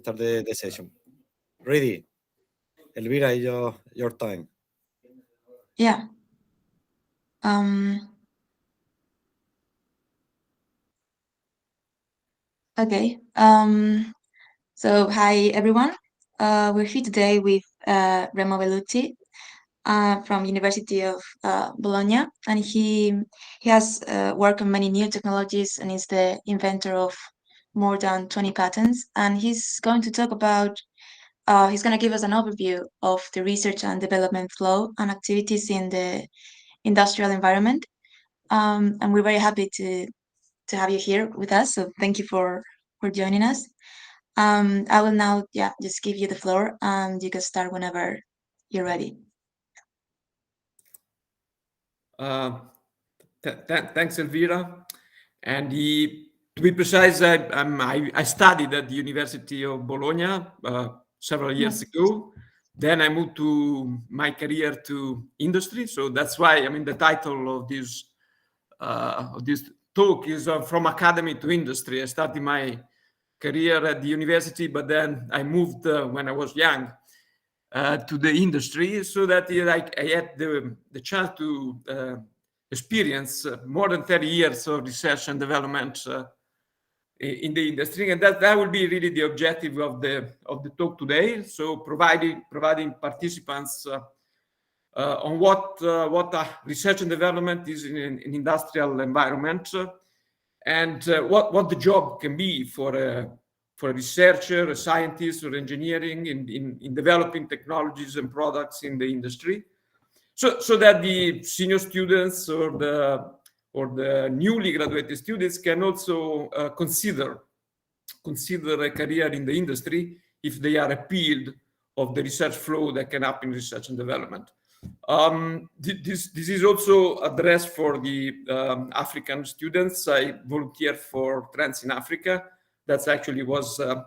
start the session. Ready? Elvira, your time. Yeah. Okay. So hi everyone. We're here today with Remo Bellucci from University of Bologna, and he has worked on many new technologies and is the inventor of more than 20 patents. And he's going to talk about. He's going to give us an overview of the research and development flow and activities in the industrial environment. And we're very happy to have you here with us. So thank you for joining us. I will now, just give you the floor, and you can start whenever you're ready. Thanks, Elvira. And to be precise, I studied at the University of Bologna several years ago. Then I moved to my career to industry. So that's why, the title of this talk is From Academy to Industry. I started my career at the university, but then I moved when I was young to the industry, so that I had the chance to experience more than 30 years of research and development in the industry, and that will be really the objective of the talk today. So providing participants on what research and development is in an industrial environment, and what the job can be for a researcher, a scientist, or engineering in developing technologies and products in the industry, so that the senior students or the newly graduated students can also consider a career in the industry if they are appealed of the research flow that can happen in research and development. This is also addressed for the African students. I volunteer for Trends in Africa. That actually was a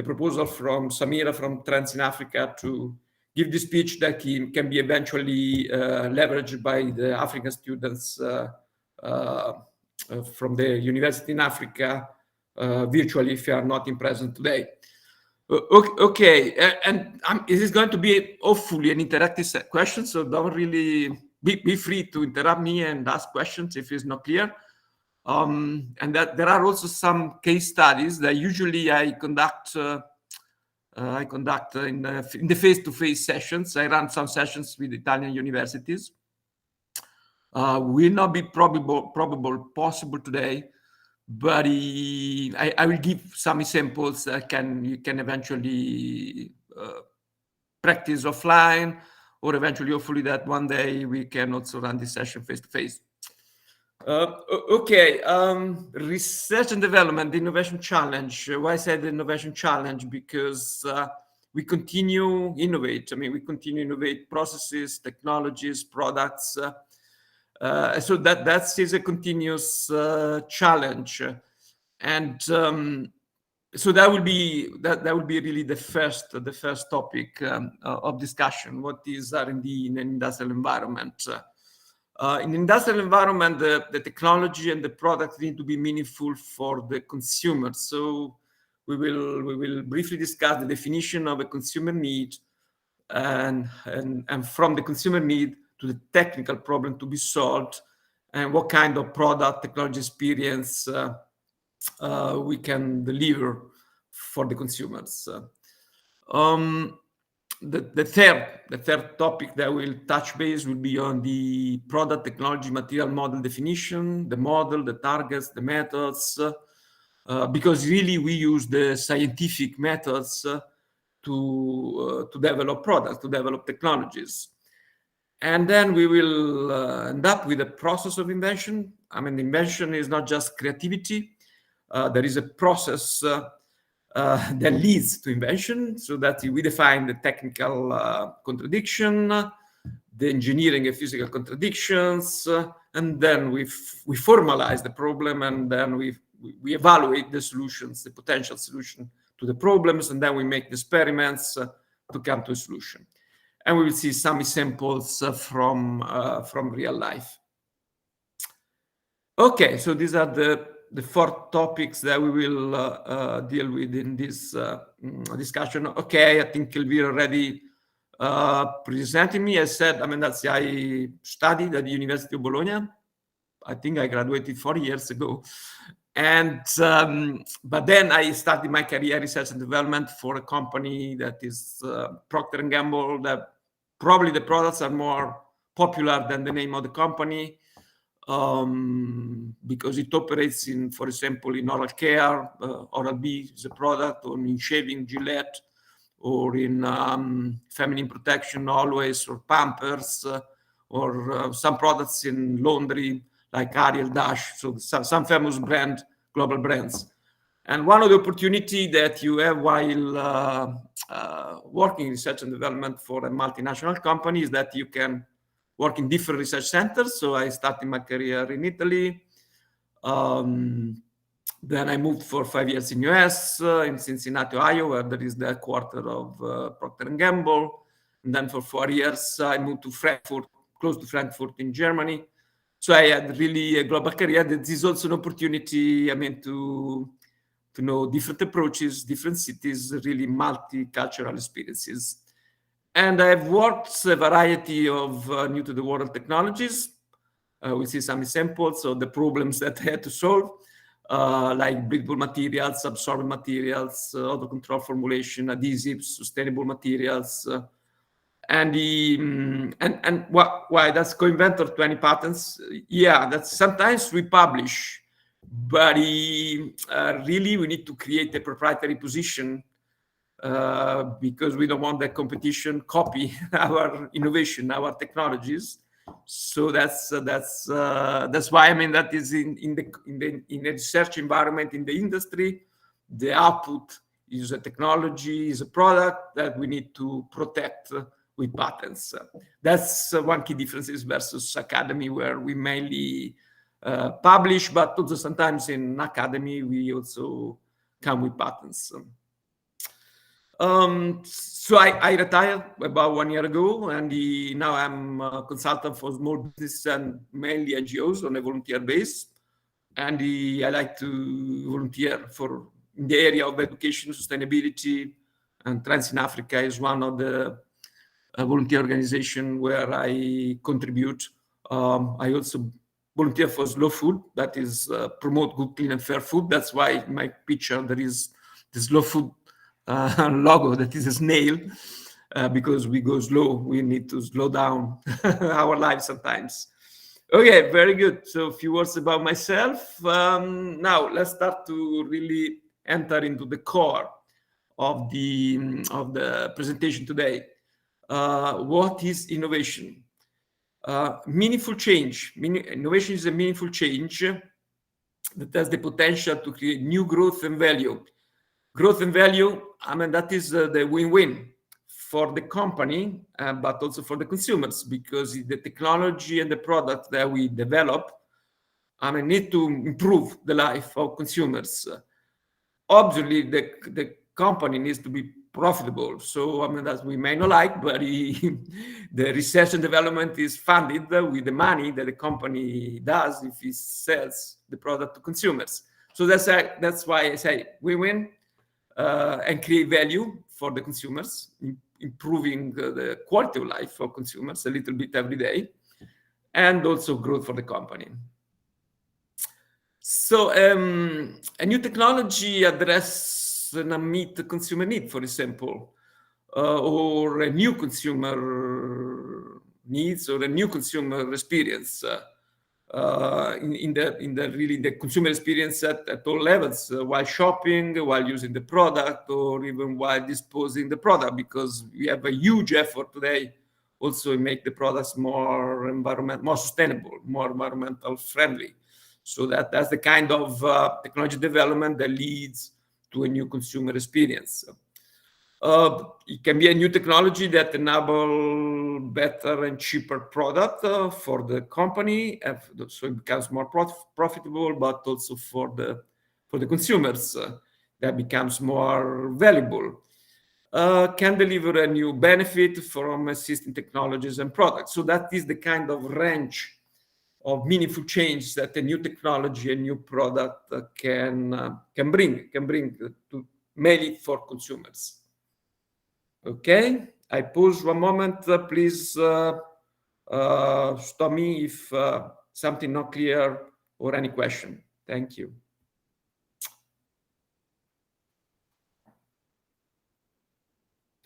proposal from Samira from Trends in Africa to give this speech that can be eventually leveraged by the African students from the university in Africa virtually if you are not in present today. Okay, and it is going to be hopefully an interactive question, so don't really be free to interrupt me and ask questions if it's not clear. And that there are also some case studies that usually I conduct in the face-to-face sessions. I run some sessions with Italian universities. Will not be possible today, but I will give some examples that you can eventually practice offline, or eventually, hopefully, that one day we can also run this session face-to-face. Okay, research and development, the innovation challenge. Why I said the innovation challenge? Because we continue innovate. We continue innovate processes, technologies, products. So that is a continuous challenge, and so that will be really the first topic of discussion. What is R&D in an industrial environment? In industrial environment, the technology and the products need to be meaningful for the consumer. So we will briefly discuss the definition of a consumer need, and from the consumer need to the technical problem to be solved, and what kind of product technology experience we can deliver for the consumers. The third topic that will touch base will be on the product technology material model definition, the model, the targets, the methods, because really we use the scientific methods to develop products, to develop technologies. And then we will end up with a process of invention. Invention is not just creativity. There is a process that leads to invention, so that we define the technical contradiction, the engineering and physical contradictions, and then we formalize the problem, and then we evaluate the solutions, the potential solution to the problems, and then we make the experiments to come to a solution. And we will see some examples from real life. Okay, so these are the the 4 topics that we will deal with in this discussion. Okay, I think Elvira already presented me. I said, I studied at the University of Bologna. I think I graduated 4 years ago. And but then I started my career research and development for a company that is Procter & Gamble, that probably the products are more popular than the name of the company, because it operates in, for example, in oral care. Oral-B is a product, or in shaving, Gillette, or in feminine protection, Always, or Pampers, or some products in laundry like Ariel, Dash, so some famous global brands. And one of the opportunity that you have while working in research and development for a multinational company is that you can work in different research centers. So I started my career in Italy. Then I moved for 5 years in US, in Cincinnati, Ohio, where there is the headquarters of Procter & Gamble. And then for 4 years, I moved to Frankfurt, close to Frankfurt in Germany. So I had really a global career. This is also an opportunity, to know different approaches, different cities, really multicultural experiences. And I've worked a variety of new to the world technologies. We see some examples of the problems that I had to solve, like breathable materials, absorbent materials, auto control formulation, adhesives, sustainable materials, and why that's co-inventor 20 patents. Yeah, that's sometimes we publish, but really we need to create a proprietary position, because we don't want the competition copy our innovation, our technologies. So that's why that is in a research environment in the industry, the output is a technology, is a product that we need to protect with patents. That's one key difference versus academy, where we mainly publish, but also sometimes in academy we also come with patents. So I retired about 1 year ago, and now I'm a consultant for small business and mainly NGOs on a volunteer base. And I like to volunteer in the area of education, sustainability, and Trends in Africa is one of the volunteer organization where I contribute. I also volunteer for Slow Food, that is promote good, clean, and fair food. That's why in my picture there is the Slow Food logo, that is a snail, because we go slow. We need to slow down our lives sometimes. Okay, very good. So a few words about myself. Now let's start to really enter into the core of the presentation today. What is innovation? Meaningful change. Innovation is a meaningful change that has the potential to create new growth and value. Growth and value, that is the win-win for the company, but also for the consumers, because the technology and the product that we develop, need to improve the life of consumers. Obviously, the company needs to be profitable. So, that we may not like, but the research and development is funded with the money that the company does if it sells the product to consumers. So that's why I say win-win, and create value for the consumers, improving the quality of life for consumers a little bit every day, and also growth for the company. So a new technology addresses an unmet consumer need, for example, or a new consumer needs, or a new consumer experience. In the consumer experience at all levels, while shopping, while using the product, or even while disposing the product, because we have a huge effort today also to make the products more sustainable, more environmental friendly. So that's the kind of technology development that leads to a new consumer experience. It can be a new technology that enable better and cheaper product for the company, so it becomes more profitable, but also for the consumers that becomes more valuable. Can deliver a new benefit from existing technologies and products. So that is the kind of range of meaningful change that a new technology, a new product can bring to mainly for consumers. Okay, I pause 1 moment. Please stop me if something not clear or any question. Thank you.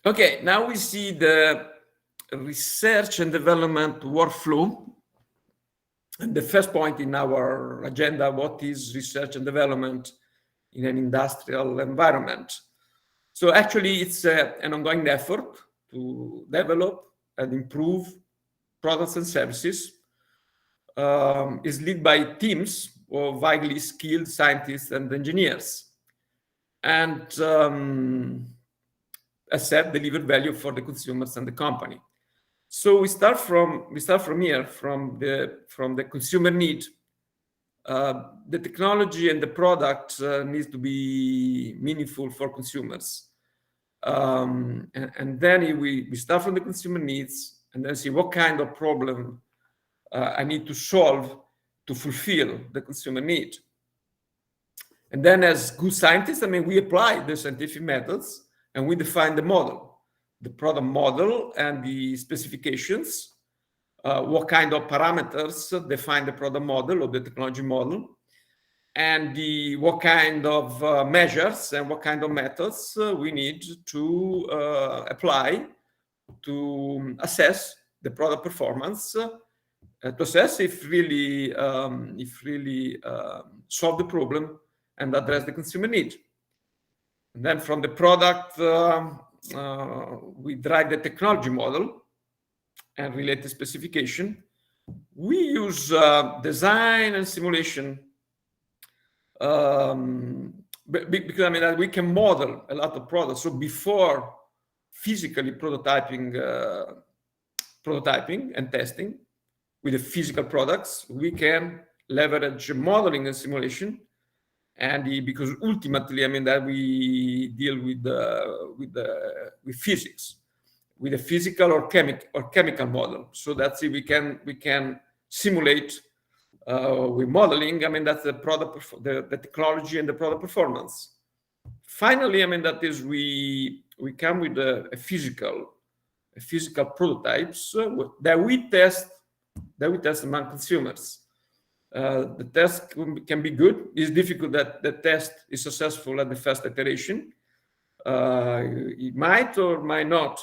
Okay, now we see the research and development workflow. And the first point in our agenda, what is research and development in an industrial environment? So actually, it's an ongoing effort to develop and improve products and services. Is led by teams of highly skilled scientists and engineers. And as said, deliver value for the consumers and the company. So we start from here, from the consumer need. The technology and the product needs to be meaningful for consumers. And then we start from the consumer needs and then see what kind of problem I need to solve to fulfill the consumer need. And then as good scientists, we apply the scientific methods and we define the model, the product model and the specifications, what kind of parameters define the product model or the technology model, and what kind of measures and what kind of methods we need to apply to assess the product performance, to assess if really solve the problem and address the consumer need. And then from the product, we drive the technology model and related specification. We use design and simulation because we can model a lot of products. So before physically prototyping and testing with the physical products, we can leverage modeling and simulation, and because ultimately, that we deal with physics, with a physical or chemical model. So that's it. We can simulate with modeling. that's the product, the technology and the product performance. Finally, that is we come with a physical prototypes that we test among consumers. The test can be good. It's difficult that the test is successful at the first iteration. It might or might not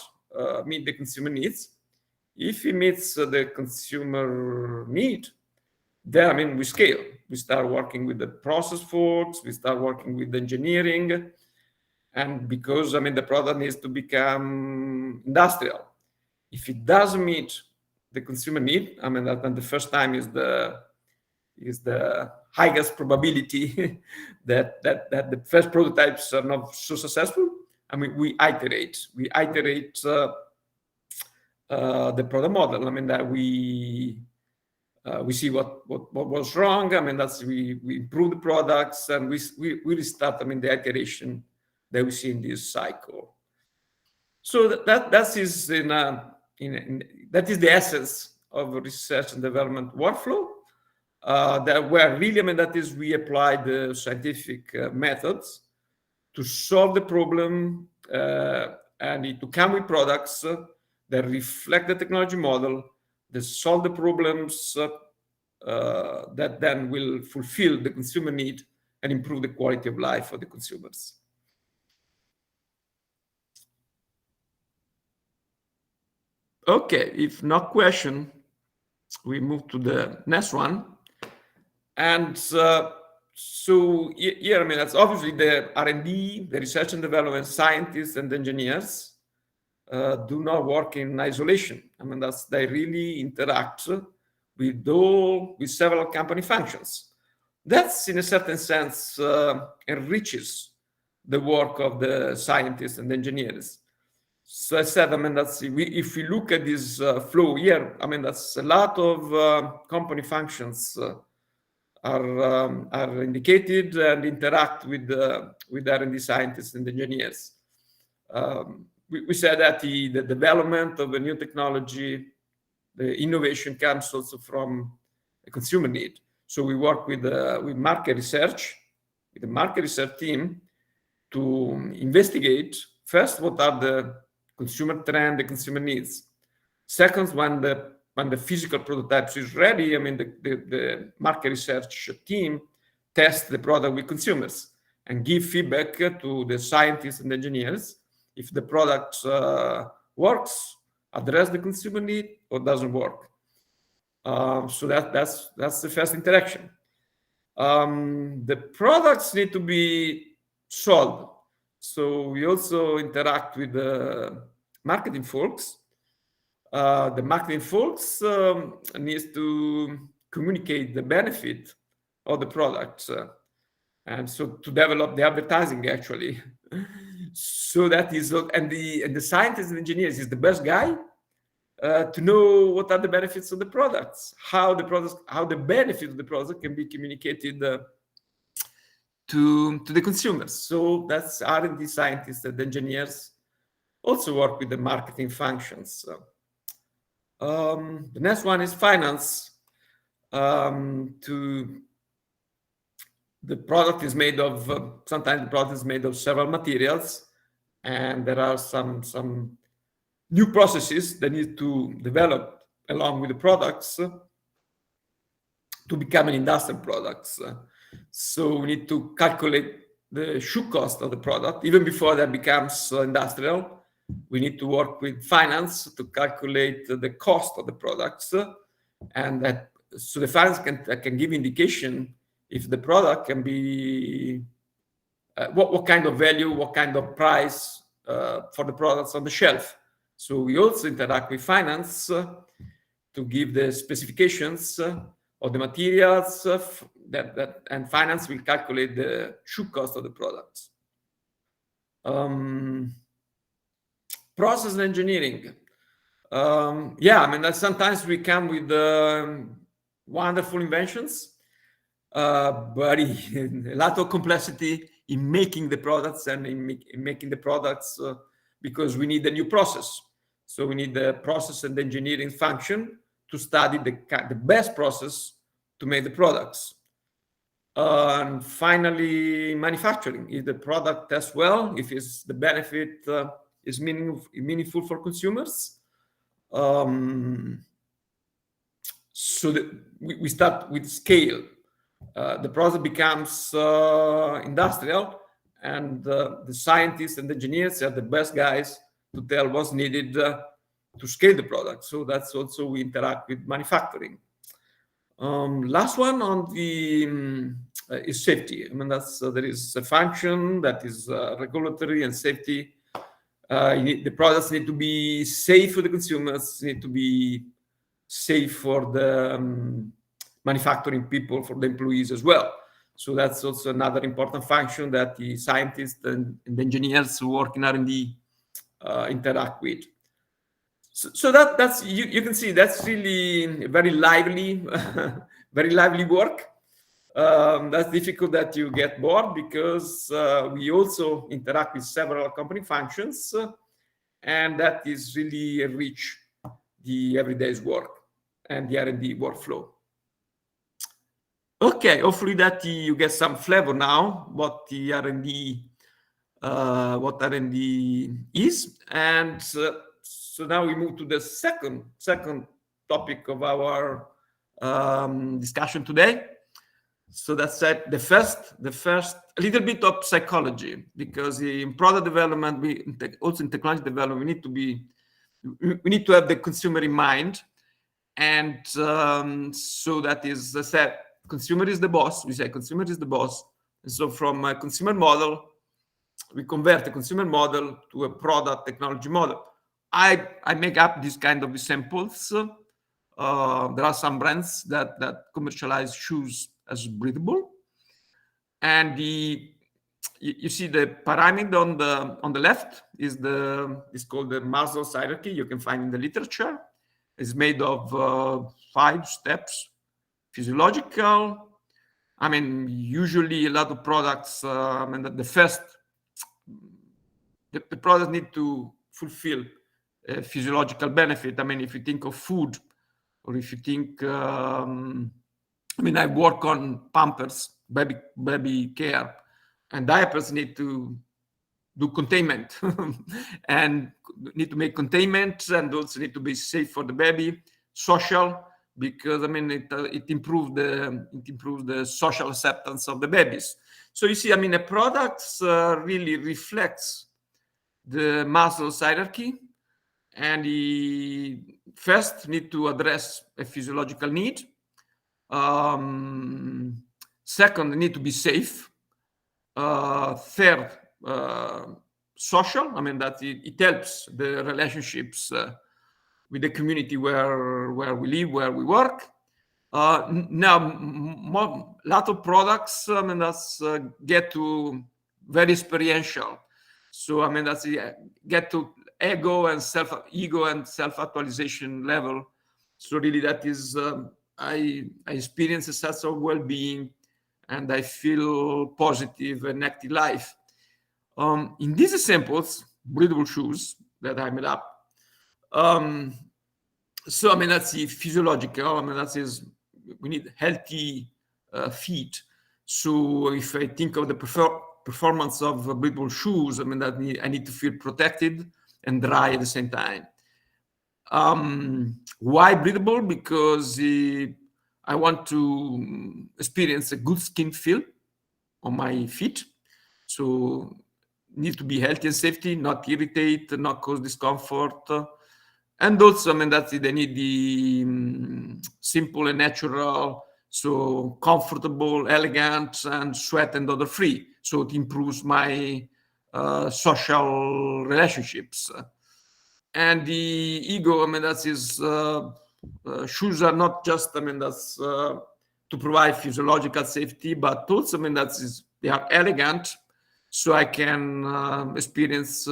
meet the consumer needs. If it meets the consumer need, then we scale. We start working with the process folks. We start working with engineering, and because the product needs to become industrial. If it doesn't meet the consumer need, that the first time is the highest probability that the first prototypes are not so successful. We iterate the product model. That we see what was wrong. That's we improve the products and we restart. The iteration that we see in this cycle. So that is that is the essence of research and development workflow. That where really, that is we apply the scientific methods to solve the problem and to come with products that reflect the technology model, that solve the problems that then will fulfill the consumer need and improve the quality of life for the consumers. Okay, if no question, we move to the next one. And so here, that's obviously the R&D, the research and development scientists and engineers do not work in isolation. That's they really interact with several company functions. That's in a certain sense enriches the work of the scientists and engineers. So I said, that's if we look at this flow here, that's a lot of company functions are indicated and interact with R&D scientists and engineers. We said that the development of a new technology, the innovation comes also from a consumer need. So we work with market research, with the market research team, to investigate first what are the consumer trend, the consumer needs. Second, when the physical prototypes is ready, I mean the market research team tests the product with consumers and give feedback to the scientists and engineers if the product works, address the consumer need, or doesn't work. So that's the first interaction. The products need to be sold. So we also interact with the marketing folks. The marketing folks needs to communicate the benefit of the products, and so to develop the advertising actually. So that is, and the scientists and engineers is the best guy to know what are the benefits of the products, how the benefit of the product can be communicated to the consumers. So that's R&D scientists and engineers also work with the marketing functions. The next one is finance. The product is made of, sometimes the product is made of several materials, and there are some new processes that need to develop along with the products to become an industrial products. So we need to calculate the should cost of the product even before that becomes industrial. We need to work with finance to calculate the cost of the products, and that so the finance can give indication if the product can be what kind of value, what kind of price for the products on the shelf. So we also interact with finance to give the specifications of the materials and finance will calculate the true cost of the products. Process and engineering. Yeah, I mean, that sometimes we come with wonderful inventions, but a lot of complexity in making the products and in making the products because we need a new process. So we need the process and engineering function to study the best process to make the products. And finally, manufacturing. If the product tests well, if the benefit is meaningful for consumers. So that we start with scale. The product becomes industrial, and the scientists and engineers are the best guys to tell what's needed to scale the product. So that's also we interact with manufacturing. Last one on the is safety. I mean, there is a function that is regulatory and safety. The products need to be safe for the consumers, need to be safe for the manufacturing people, for the employees as well. So that's also another important function that the scientists and the engineers who work in R&D interact with. So that's you can see that's really very lively, very lively work. That's difficult that you get bored because we also interact with several company functions, and that is really enrich the everyday's work and the R&D workflow. Okay, hopefully that you get some flavor now what the R&D is, and so now we move to the second topic of our discussion today. So that's the first a little bit of psychology, because in product development, also in technology development, we need to have the consumer in mind, and so that is, as I said, consumer is the boss. We say consumer is the boss, and so from a consumer model, we convert the consumer model to a product technology model. I make up this kind of examples. There are some brands that commercialize shoes as breathable, and you see the pyramid on the left is called the Maslow's hierarchy. You can find in the literature. It's made of 5 steps. Physiological. I mean, usually a lot of products. The first, the product need to fulfill a physiological benefit. I mean, if you think of food, or if you think I mean, I work on pampers, baby care, and diapers need to do containment and need to make containment, and also need to be safe for the baby, social, because I mean it improves the social acceptance of the babies. So you see, I mean, the products really reflects the Maslow's hierarchy, and he first need to address a physiological need. Second, need to be safe. Third, social. I mean, that it helps the relationships with the community where we live, where we work. Now, a lot of products, I mean, that's get to very experiential. So, I mean, that's get to ego and self-actualization level. So really, that is I experience a sense of well-being, and I feel positive and active life. In these examples, breathable shoes that I made up. So I mean, that's the physiological. I mean, that is, we need healthy feet. So if I think of the performance of breathable shoes, I mean, I need to feel protected and dry at the same time. Why breathable? Because I want to experience a good skin feel on my feet. So need to be healthy and safety, not irritate, not cause discomfort. And also, I mean, that they need the simple and natural, so comfortable, elegant, and sweat and odor free. So it improves my social relationships. And the ego, I mean, that is shoes are not just, I mean, that's to provide physiological safety, but also, I mean, they are elegant, so I can experience.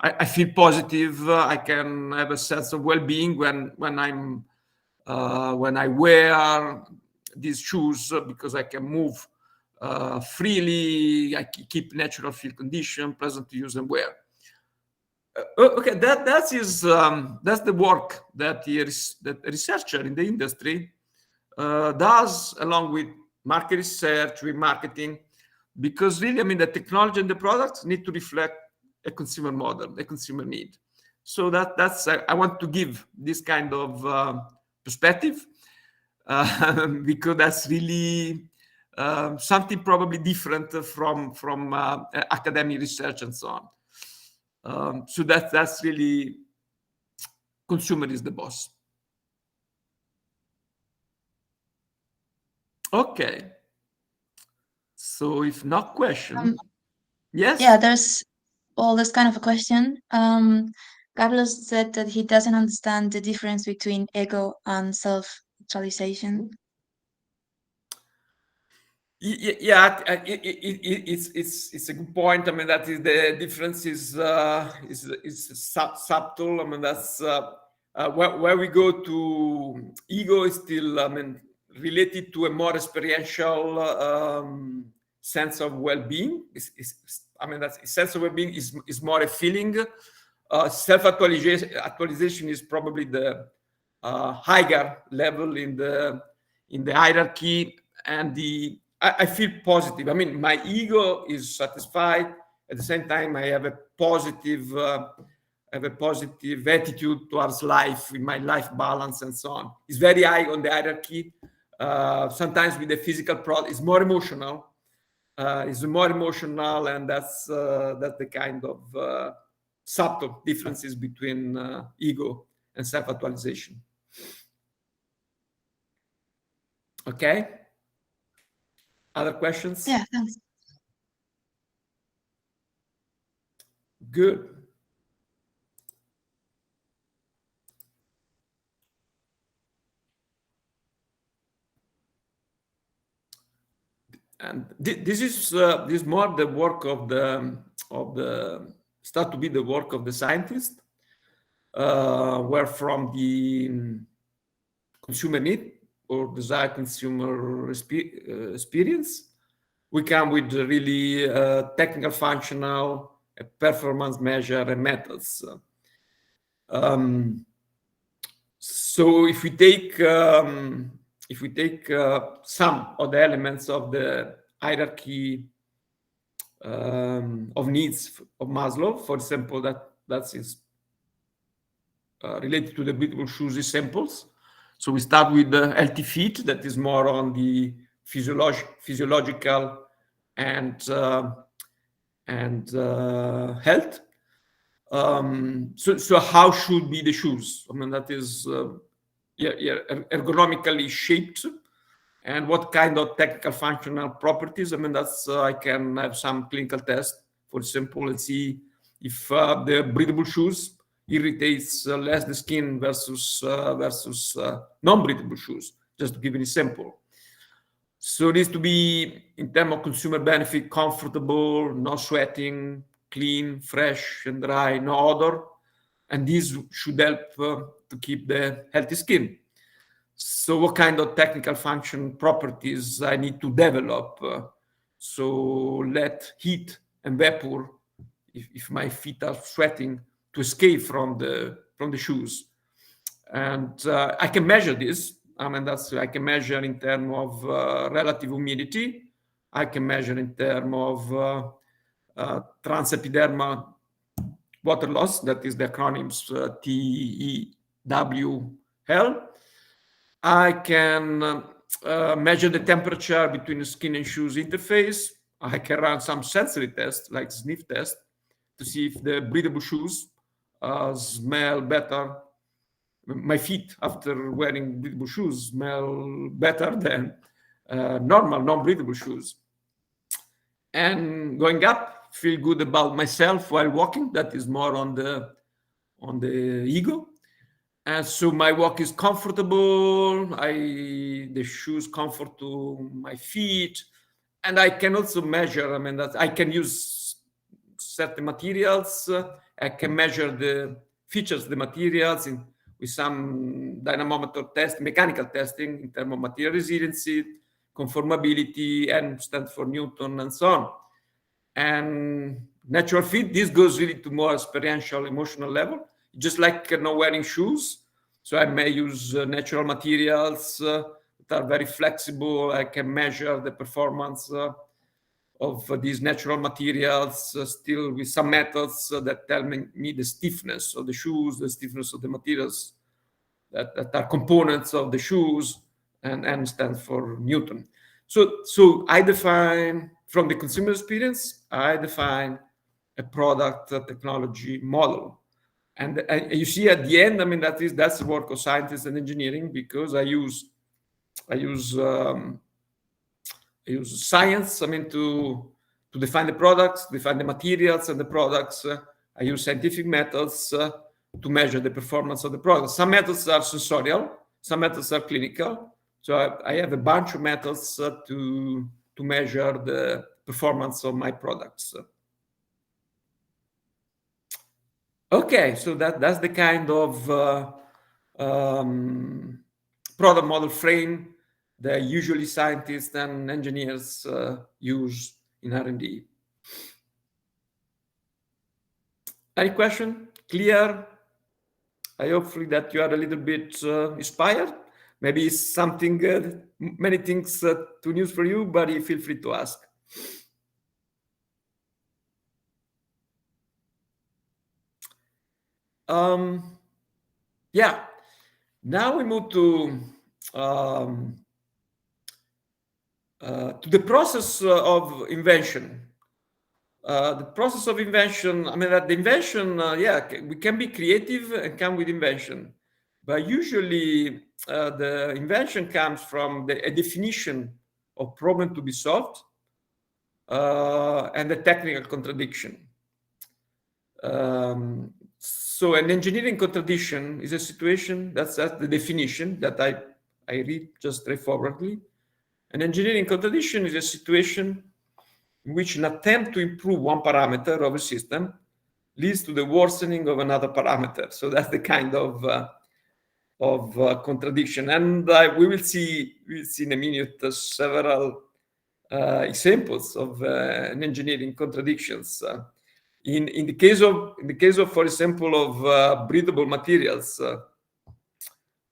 I feel positive. I can have a sense of well-being when I wear these shoes, because I can move freely. I keep natural field condition, pleasant to use and wear. Okay, that's the work that that researcher in the industry does, along with market research, with marketing, because really, I mean, the technology and the products need to reflect a consumer model, a consumer need. So that's I want to give this kind of perspective because that's really something probably different from academic research and so on. So that's really, consumer is the boss. Okay. So if not question, yes. Yeah, there's kind of a question. Carlos said that he doesn't understand the difference between ego and self-actualization. Yeah, it's a good point. I mean, that is, the difference is subtle. I mean, that's where we go to ego is still, I mean, related to a more experiential sense of well-being. I mean, that sense of well-being is more a feeling. Self-actualization is probably the higher level in the hierarchy, and I feel positive. I mean, my ego is satisfied. At the same time, I have a positive attitude towards life, in my life balance and so on. It's very high on the hierarchy. Sometimes with the physical product, it's more emotional. And that's the kind of subtle differences between ego and self-actualization. Okay. Other questions? Yeah, thanks. Good. And this is more the work of the start to be the work of the scientist, where from the consumer need or desired consumer experience, we come with really technical, functional, performance measure and methods. So if we take if we take some of the elements of the hierarchy of needs of Maslow, for example, that is related to the breathable shoes samples. So we start with the healthy feet, that is more on the physiological and health. So how should be the shoes? I mean, that is ergonomically shaped, and what kind of technical functional properties. I mean, that's I can have some clinical test, for example, and see if the breathable shoes irritates less the skin versus non-breathable shoes, just to give an example. So it needs to be, in terms of consumer benefit, comfortable, no sweating, clean, fresh and dry, no odor. And these should help to keep the healthy skin. So what kind of technical function properties I need to develop? So let heat and vapor, if my feet are sweating, to escape from the shoes. And I can measure this. I mean, I can measure in terms of relative humidity. I can measure in terms of transepidermal water loss. That is the acronyms TEWL. I can measure the temperature between the skin and shoes interface. I can run some sensory tests, like sniff test, to see if the breathable shoes smell better. My feet, after wearing breathable shoes, smell better than normal non-breathable shoes. And going up, feel good about myself while walking. That is more on the ego. And so my walk is comfortable. The shoes comfort to my feet, and I can also measure. I mean, that I can use certain materials. I can measure the features of the materials with some dynamometer test, mechanical testing in terms of material resiliency, conformability, and stand for Newton, and so on. And natural fit, this goes really to more experiential, emotional level, just like not wearing shoes. So I may use natural materials that are very flexible. I can measure the performance of these natural materials, still with some methods that tell me the stiffness of the shoes, the stiffness of the materials that are components of the shoes, and stands for Newton. So I define, from the consumer experience, I define a product technology model. And you see at the end, I mean, that's the work of scientists and engineering, because I use science, I mean, to define the products, define the materials and the products. I use scientific methods to measure the performance of the product. Some methods are sensorial, some methods are clinical. So I have a bunch of methods to measure the performance of my products. Okay, so that's the kind of product model frame that usually scientists and engineers use in R&D. Any question? Clear? I hopefully that you are a little bit inspired. Maybe it's something, many things too new for you, but you feel free to ask. Yeah, now we move to the process of invention. The process of invention, I mean, that the invention, we can be creative and come with invention, but usually the invention comes from a definition of problem to be solved and a technical contradiction. So an engineering contradiction is a situation, that's the definition that I read just straightforwardly. An engineering contradiction is a situation in which an attempt to improve one parameter of a system leads to the worsening of another parameter. So that's the kind of contradiction. And we will see in a minute several examples of an engineering contradictions. In the case of, for example, of breathable materials,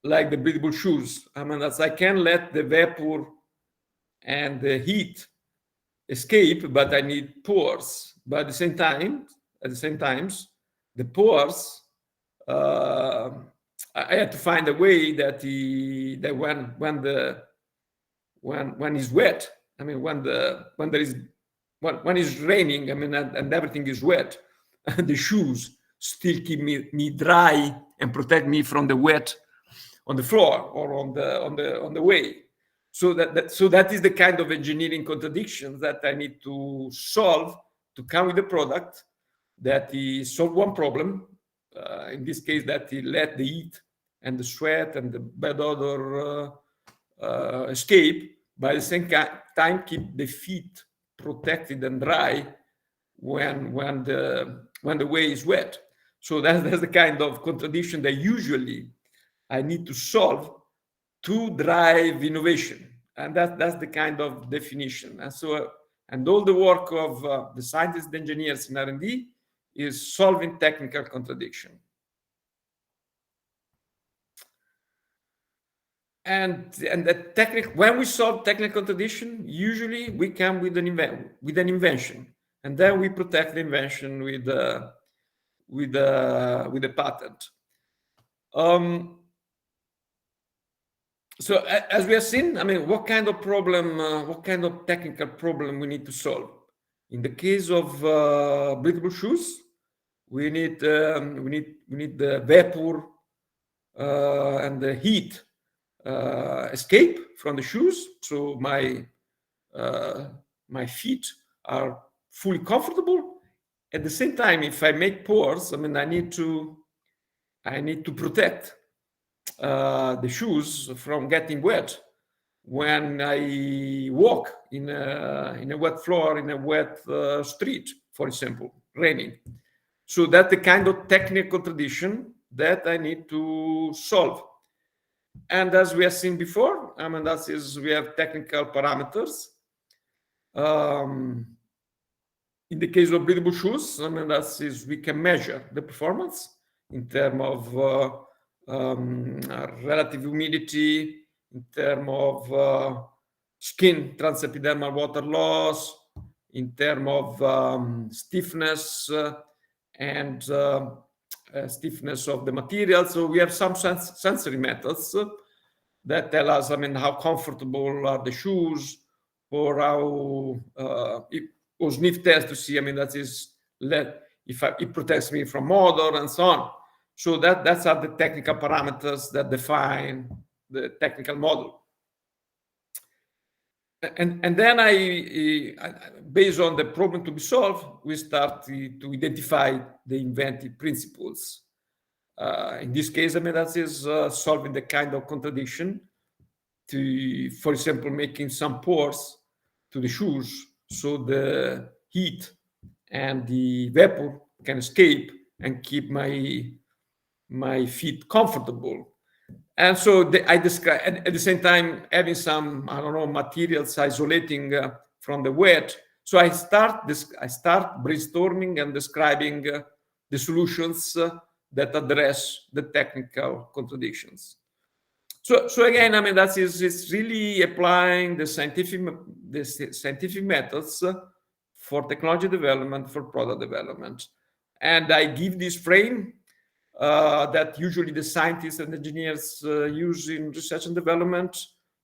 like the breathable shoes. I mean, as I can let the vapor and the heat escape, but I need pores. But at the same times, the pores, I had to find a way that when it's wet, I mean, when it's raining, I mean, and everything is wet, the shoes still keep me dry and protect me from the wet on the floor or on the way. So that is the kind of engineering contradictions that I need to solve to come with a product that is solve one problem. In this case, that he let the heat and the sweat and the bad odor escape, but at the same time keep the feet protected and dry when the way is wet. So that's the kind of contradiction that usually I need to solve to drive innovation, and that's the kind of definition. And all the work of the scientists and engineers in R&D is solving technical contradiction. And when we solve technical contradiction, usually we come with an invention, and then we protect the invention with a patent. So as we have seen, I mean, what kind of technical problem we need to solve? In the case of breathable shoes, we need the vapor and the heat escape from the shoes, so my feet are fully comfortable. At the same time, if I make pores, I mean, I need to protect the shoes from getting wet when I walk in a wet floor, in a wet street, for example, raining. So that's the kind of technical contradiction that I need to solve. And as we have seen before, I mean, we have technical parameters. In the case of breathable shoes, I mean, we can measure the performance in terms of relative humidity, in terms of skin transepidermal water loss, in terms of stiffness and stiffness of the material. So we have some sensory methods that tell us, I mean, how comfortable are the shoes, or how or sniff test to see, I mean, that is it protects me from odor and so on. So that's are the technical parameters that define the technical model. And then based on the problem to be solved, we start to identify the inventive principles. In this case, I mean, that is solving the kind of contradiction to, for example, making some pores to the shoes so the heat and the vapor can escape and keep my feet comfortable. And so I describe, at the same time, having some, I don't know, materials isolating from the wet. So I start brainstorming and describing the scientific that address the technical contradictions. So again, I mean, it's really applying the scientific methods for technology development, for product development. And I give this frame that usually the scientists and engineers use in research and development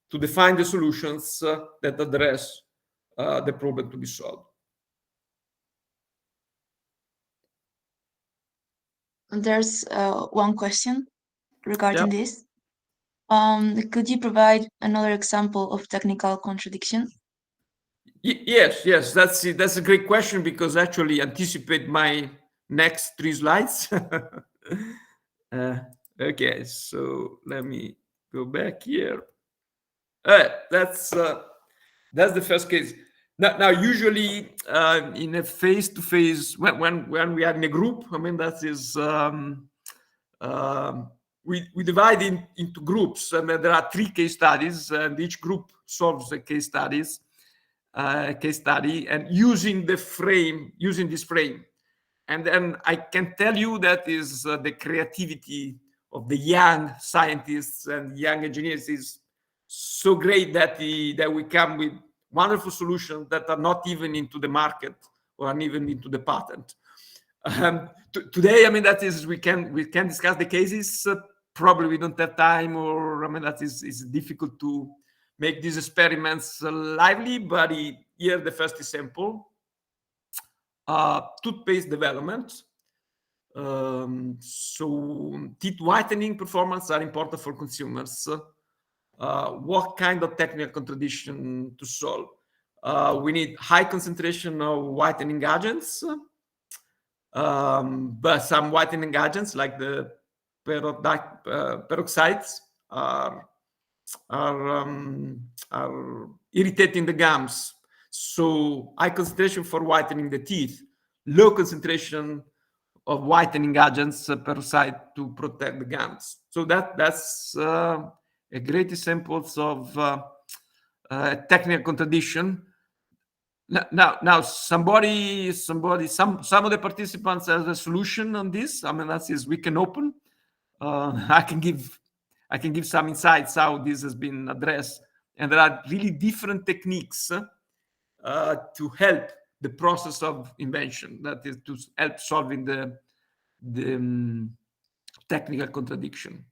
to define the solutions that address the problem to be solved. There's one question regarding this. Could you provide another example of technical contradiction? Yes, that's a great question, because actually anticipate my next 3 slides. Okay, so let me go back here. That's the first case. Now usually in a face-to-face, when we are in a group, I mean, that is we divide into groups. I mean, there are 3 case studies, and each group solves a case study, and using this frame. And then I can tell you that is the creativity the young scientists and young engineers is so great that we come with wonderful solutions that are not even into the market or not even into the patent. Today, I mean, that is, we can discuss the cases. Probably we don't have time, or I mean, that is difficult to make these experiments lively. But here, the first example, toothpaste development. So teeth whitening performance are important for consumers. What kind of technical contradiction to solve? We need high concentration of whitening agents, but some whitening agents like the peroxides are irritating the gums. So high concentration for whitening the teeth, low concentration of whitening agents peroxide to protect the gums. So that's a great examples of technical contradiction. Now some of the participants has a solution on this. I mean, that is, we can open. I can give some insights how this has been addressed, and there are really different techniques to help the process of invention, that is to help solving the technical contradiction.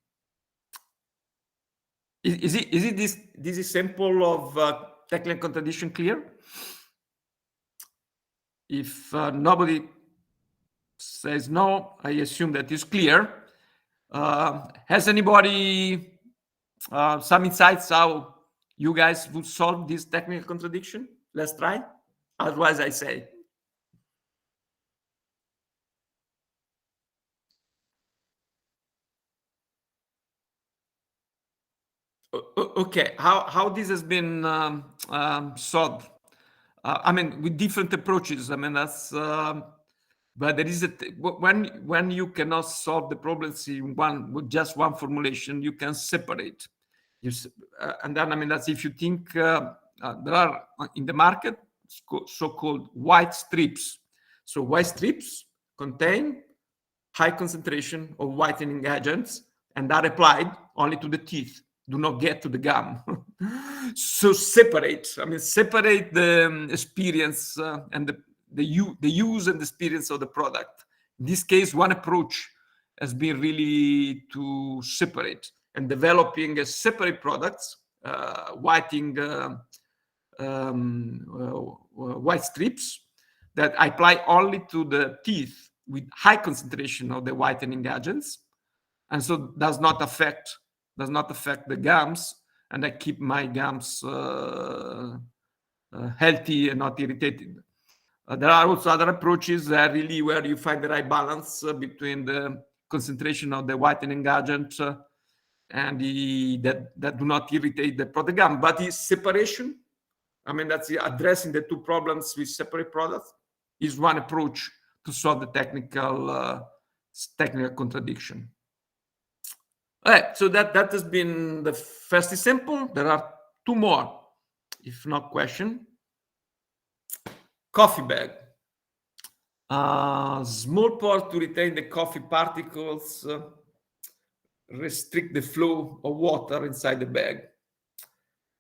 Is it this example of technical contradiction clear? If nobody says no, I assume that is clear. Has anybody some insights how you guys would solve this technical contradiction? Let's try. Otherwise, I say. Okay, how this has been solved? I mean, with different approaches. I mean, that's. But there is when you cannot solve the problems in with just one formulation, you can separate. And then, I mean, that's if you think there are in the market so-called white strips. So white strips contain high concentration of whitening agents and are applied only to the teeth, do not get to the gum. So separate the experience and the use and the experience of the product. In this case, one approach has been really to separate and developing a separate products, white strips that apply only to the teeth with high concentration of the whitening agents, and so does not affect the gums, and I keep my gums healthy and not irritated. There are also other approaches really where you find the right balance between the concentration of the whitening agent and that do not irritate the product gum. But the separation, I mean, that's addressing the two problems with separate products, is one approach to solve the technical contradiction. All right, so that has been the first example. There are two more, if not question. Coffee bag. Small pore to retain the coffee particles, restrict the flow of water inside the bag.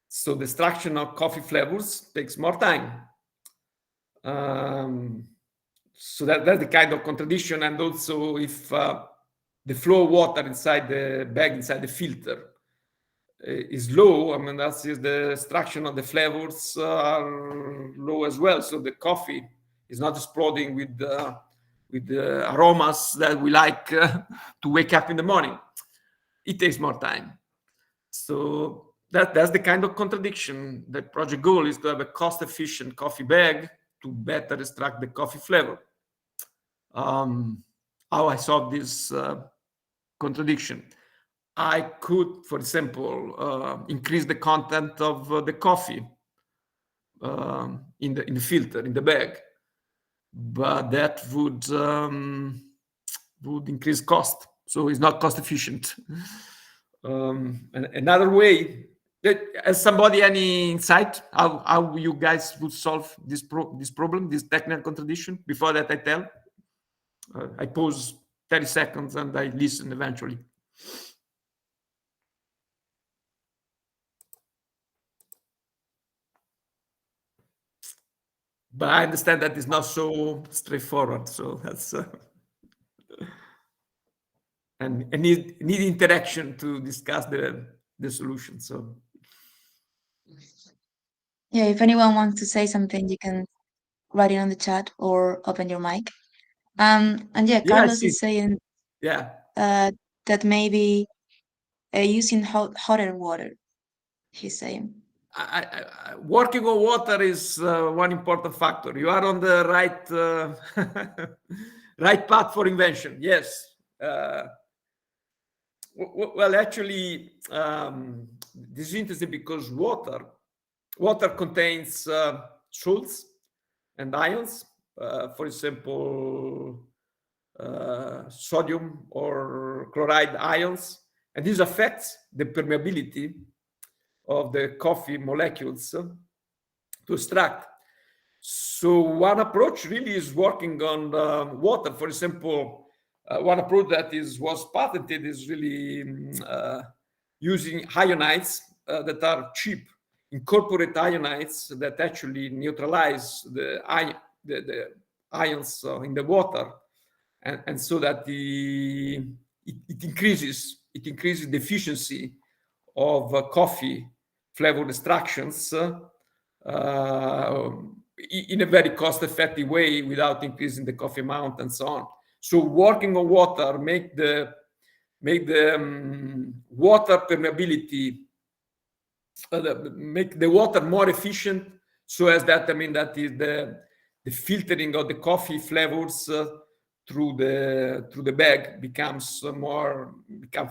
So the extraction of coffee flavors takes more time. So that's the kind of contradiction. And also if the flow of water inside the bag, inside the filter, is low, I mean, that's the extraction of the flavors are low as well. So the coffee is not exploding with the aromas that we like to wake up in the morning. It takes more time. So that's the kind of contradiction. The project goal is to have a cost-efficient coffee bag to better extract the coffee flavor. How I solve this contradiction? I could, for example, increase the content of the coffee in the filter, in the bag, but that would increase cost. So it's not cost efficient. Another way, has somebody any insight how you guys would solve this problem, this technical contradiction? Before that, I tell. I pause 30 seconds and I listen eventually. But I understand that it's not so straightforward. So that's and need interaction to discuss the solution. So Yeah, if anyone wants to say something, you can write it on the chat or open your mic. And yeah, yeah, I Carlos see. is saying Yeah, that maybe using hotter water, he's saying. Working on water is one important factor. You are on the right right path for invention. Yes. Well, actually, this is interesting because water contains salts and ions. For example, sodium or chloride ions, and this affects the permeability of the coffee molecules to extract. So one approach really is working on water. For example, one approach that was patented is really using ionides that are cheap, incorporate ionides that actually neutralize the ions in the water, and so that it increases the efficiency of coffee flavor extractions in a very cost-effective way without increasing the coffee amount and so on. So working on water make the water permeability, make the water more efficient, so as that that is the filtering of the coffee flavors through the bag become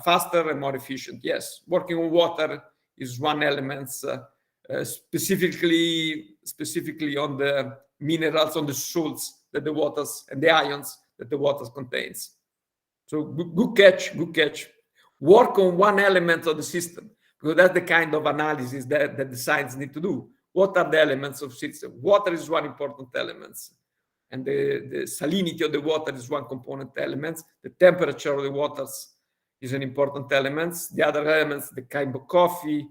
faster and more efficient. Yes, working on water is one element, specifically on the minerals, on the salts that the waters and the ions that the waters contains. So good catch. Work on one element of the system, because that's the kind of analysis that the science need to do. What are the elements of system? Water is one important element, and the salinity of the water is one component element. The temperature of the waters is an important element. The other elements, the kind of coffee,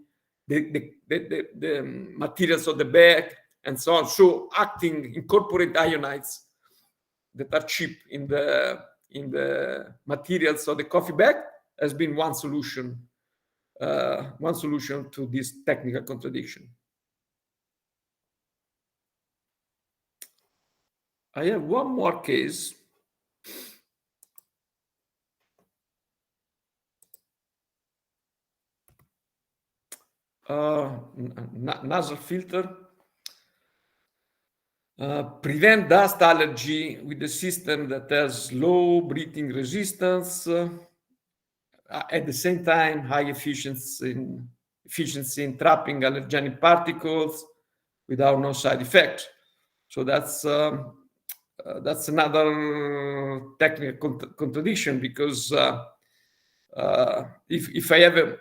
the materials of the bag, and so on. So incorporate ionides that are cheap in the materials of the coffee bag has been one solution to this technical contradiction. I have one more case. Nasal filter. Prevent dust allergy with a system that has low breathing resistance, at the same time high efficiency in trapping allergenic particles without no side effect. So that's another technical contradiction, because if I have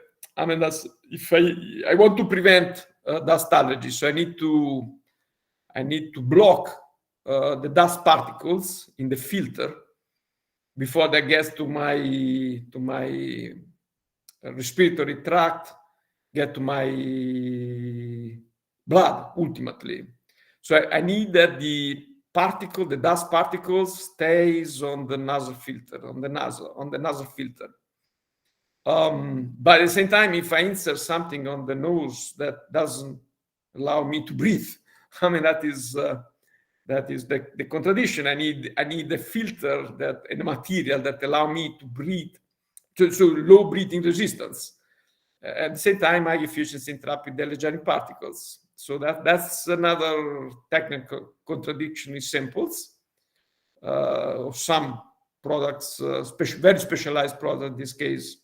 if I want to prevent dust allergy, so I need to block the dust particles in the filter before they get to my respiratory tract, get to my blood ultimately. So I need that the dust particles stays on the nasal filter, on the nasal filter. But at the same time, if I insert something on the nose that doesn't allow me to breathe, that is the contradiction. I need a filter and a material that allow me to breathe, so low breathing resistance. At the same time, high efficiency in trapping the allergenic particles. So that's another technical contradiction in samples of some products, very specialized products in this case,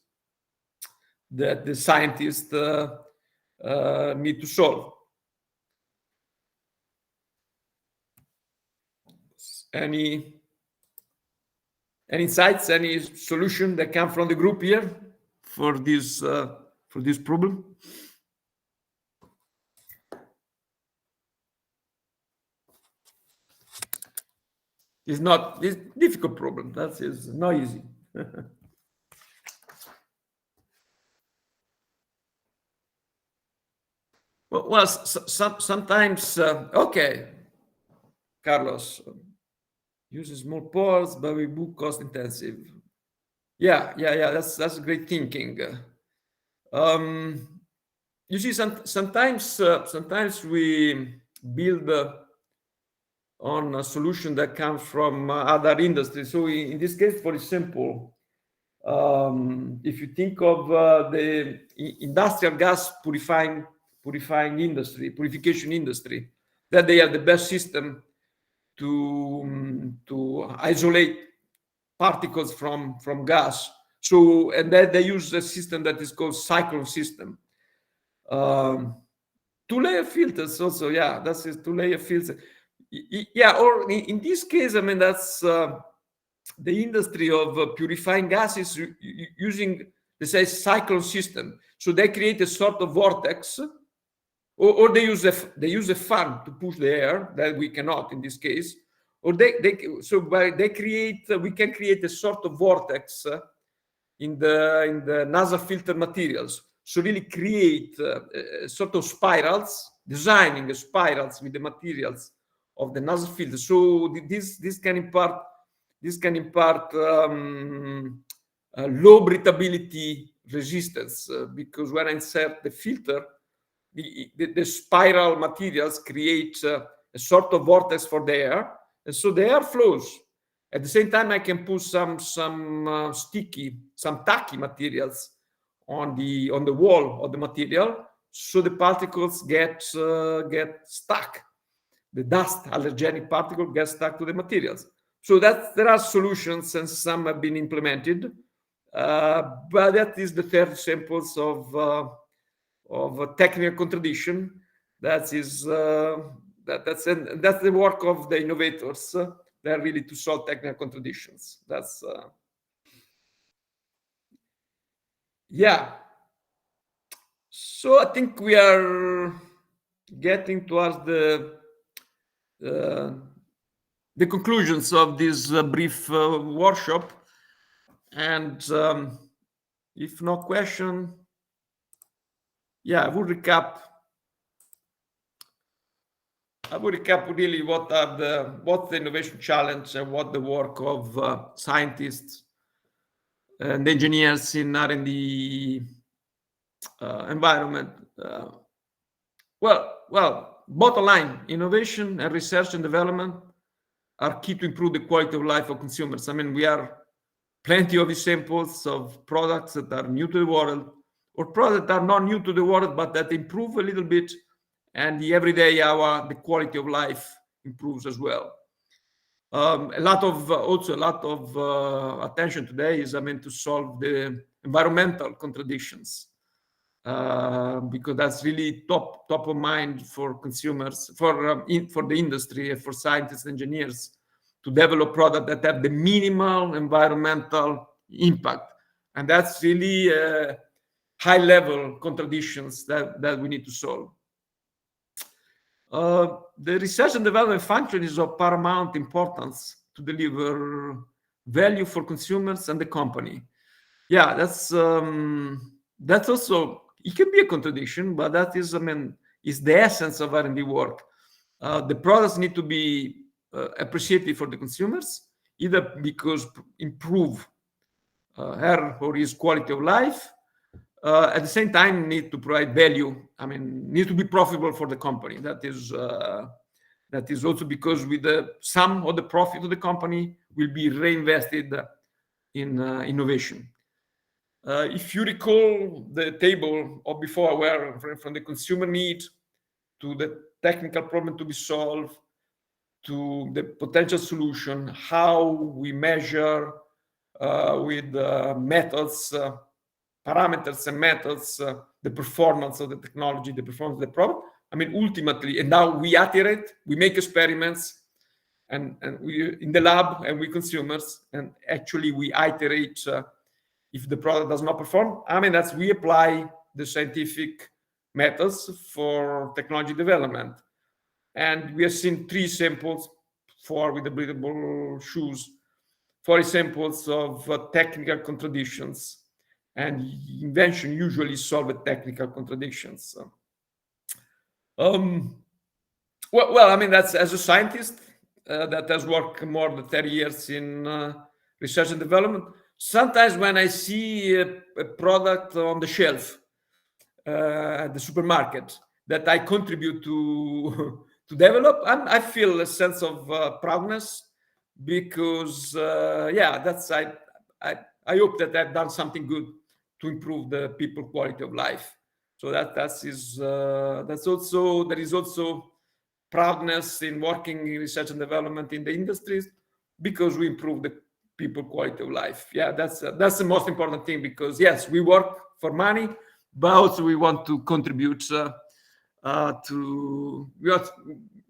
that the scientists need to solve. Any insights, any solution that come from the group here for this problem? It's not, it's difficult problem. That is not easy. Well, sometimes, okay, Carlos, use small pores, but we book cost intensive. Yeah. That's great thinking. You see, sometimes we build on a solution that comes from other industries. So in this case, for example, if you think of the industrial gas purification industry, that they have the best system to isolate particles from gas. So, and that they use a system that is called cyclone system. Two-layer filters also, yeah, that's a two-layer filter. Yeah, or in this case, I mean, that's the industry of purifying gases using, let's say, cyclone system. So they create a sort of vortex, or they use a fan to push the air that we cannot in this case, or we can create a sort of vortex in the nasal filter materials. So really create sort of spirals, designing the spirals with the materials of the nasal filter. So this can impart low breathability resistance because when I insert the filter, the spiral materials create a sort of vortex for the air, and so the air flows. At the same time, I can put some tacky materials on the wall of the material, so the particles get stuck. The dust allergenic particle gets stuck to the materials. So there are solutions, and some have been implemented, but that is the third examples of a technical contradiction. That's the work of the innovators. They're really to solve technical contradictions. That's yeah. So I think we are getting towards the conclusions of this brief workshop, and if no question, yeah, I would recap really what's the innovation challenge and what the work of scientists and engineers in R&D environment. Well, bottom line, innovation and research and development are key to improve the quality of life of consumers. I mean, we are plenty of examples of products that are new to the world, or products that are not new to the world, but that improve a little bit, and every day the quality of life improves as well. A lot of attention today is, I mean, to solve the environmental contradictions, because that's really top of mind for consumers, for the industry, and for scientists and engineers to develop products that have the minimal environmental impact, and that's really high level contradictions that we need to solve. The research and development function is of paramount importance to deliver value for consumers and the company. Yeah, that's also, it can be a contradiction, but that is, I mean, is the essence of R&D work. The products need to be appreciated for the consumers, either because improve her or his quality of life. At the same time, need to provide value. I mean, need to be profitable for the company. That is also because with the sum of the profit of the company will be reinvested in innovation. If you recall the table of before, where from the consumer need to the technical problem to be solved to the potential solution, how we measure with methods, parameters and methods, the performance of the technology, the performance of the product. I mean, ultimately, and now we iterate, we make experiments, and we in the lab, and we consumers, and actually we iterate if the product does not perform. I mean, that's we apply the scientific methods for technology development. And we have seen 3 samples with the breathable shoes, 4 examples of technical contradictions, and invention usually solve technical contradictions. Well, I mean, that's as a scientist that has worked more than 30 years in research and development. Sometimes when I see a product on the shelf at the supermarket that I contribute to to develop, I feel a sense of proudness because yeah, that's I hope that I've done something good to improve the people quality of life. So that's also there is also proudness in working in research and development in the industries because we improve the people quality of life. Yeah, that's the most important thing because yes, we work for money, but also we want to contribute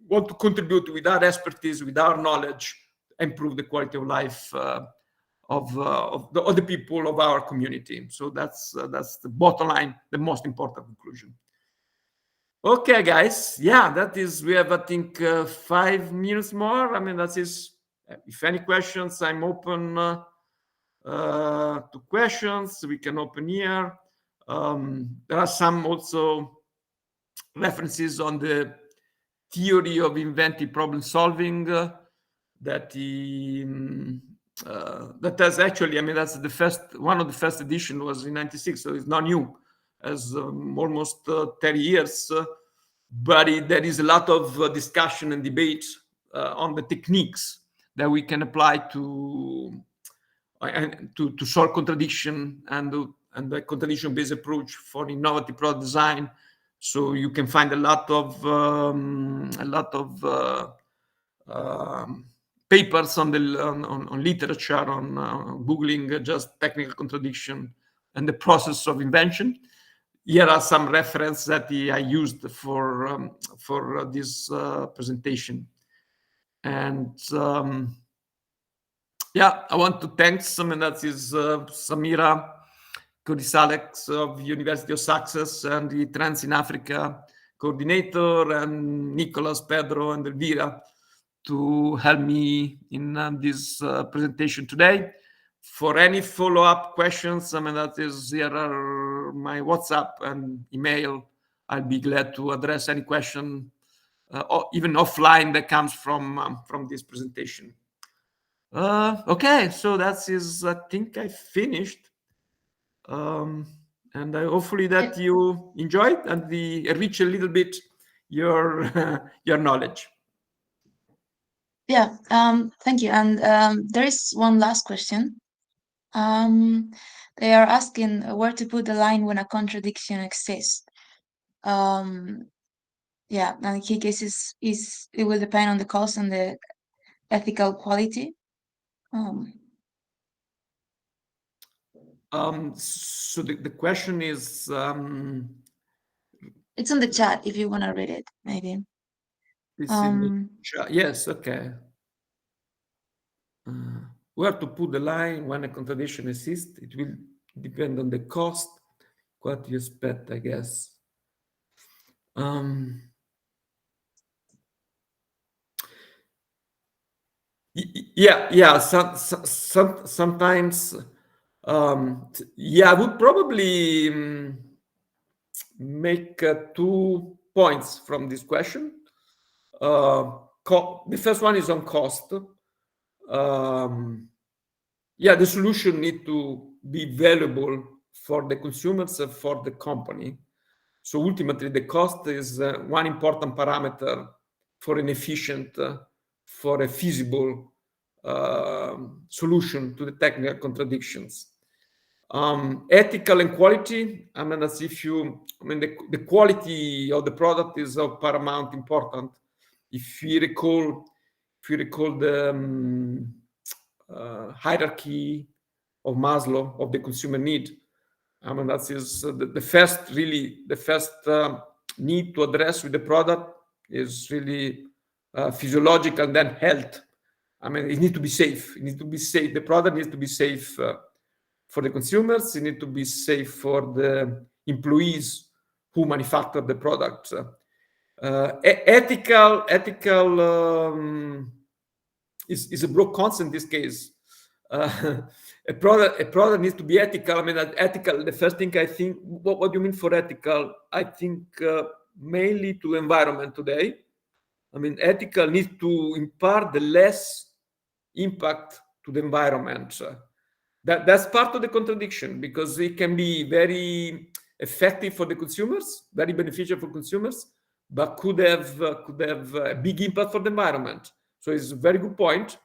want to contribute with our expertise, with our knowledge, improve the quality of life of the people of our community. So that's the bottom line, the most important conclusion. Okay, guys. Yeah, that is. We have, I think, 5 minutes more. I mean, that is. If any questions, I'm open to questions. We can open here. There are some also references on the theory of inventive problem solving that has actually. I mean, that's the first one of the first edition was in '96, so it's not new, as almost 30 years. But there is a lot of discussion and debate on the techniques that we can apply to solve contradiction and the contradiction-based approach for innovative product design. So you can find a lot of papers on literature on googling just technical contradiction and the process of invention. Here are some references that I used for this presentation. And yeah, I want to thank someone that is Samira Kodisalex of University of Sussex and the Trends in Africa coordinator, and Nicolas, Pedro, and Elvira to help me in this presentation today. For any follow-up questions, I mean, that is, here are my WhatsApp and email. I'll be glad to address any question, or even offline, that comes from this presentation. Okay, so that is, I think I finished. And hopefully that you enjoyed and enrich a little bit your your knowledge. Yeah, thank you. And there is one last question. They are asking where to put the line when a contradiction exists. Yeah, and in key cases is it will depend on the cost and the ethical quality. So the question is, it's on the chat if you want to read it, maybe. it's in the chat. Yes, okay. Where to put the line when a contradiction exists? It will depend on the cost, what you expect, I guess. Yeah. Sometimes, yeah, I would probably make 2 points from this question. The first one is on cost. Yeah, the solution need to be valuable for the consumers and for the company. So ultimately, the cost is one important parameter for an efficient, for a feasible solution to the technical contradictions. Ethical and quality, I mean, as if the quality of the product is of paramount important. If you recall the hierarchy of Maslow of the consumer need, I mean, that is the first need to address with the product is really physiological, and then health. I mean, it needs to be safe. It needs to be safe. The product needs to be safe for the consumers. It needs to be safe for the employees who manufacture the product. Ethical is a broad concept in this case. A product needs to be ethical. I mean, ethical. The first thing I think, what do you mean for ethical? I think mainly to the environment today. I mean, ethical needs to impart the less impact to the environment. That's part of the contradiction, because it can be very effective for the consumers, very beneficial for consumers, but could have a big impact for the environment. So it's a very good point.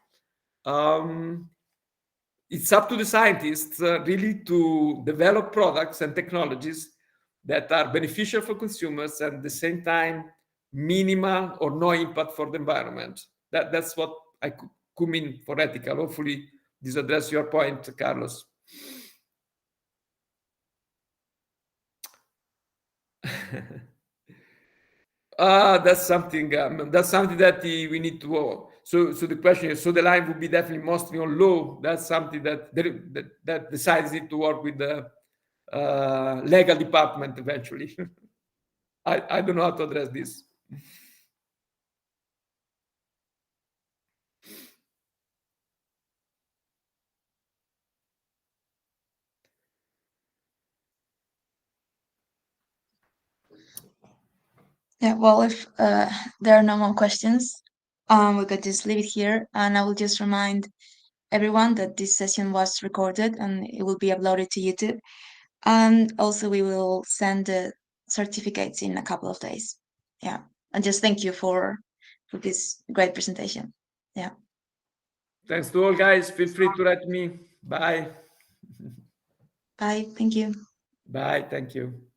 It's up to the scientists really to develop products and technologies that are beneficial for consumers and at the same time minimal or no impact for the environment. That's what I could mean for ethical. Hopefully this addresses your point, Carlos. That's something that we need to. So the question is, so the line would be definitely mostly on low. That's something that the scientists need to work with the legal department eventually. I don't know how to address this. Yeah, well, if there are no more questions, we could just leave it here. And I will just remind everyone that this session was recorded and it will be uploaded to YouTube. And also, we will send the certificates in a couple of days. Yeah, and just thank you for this great presentation. Yeah. Thanks to all, guys. Feel free to write me. Bye. Bye. Thank you. Bye. Thank you.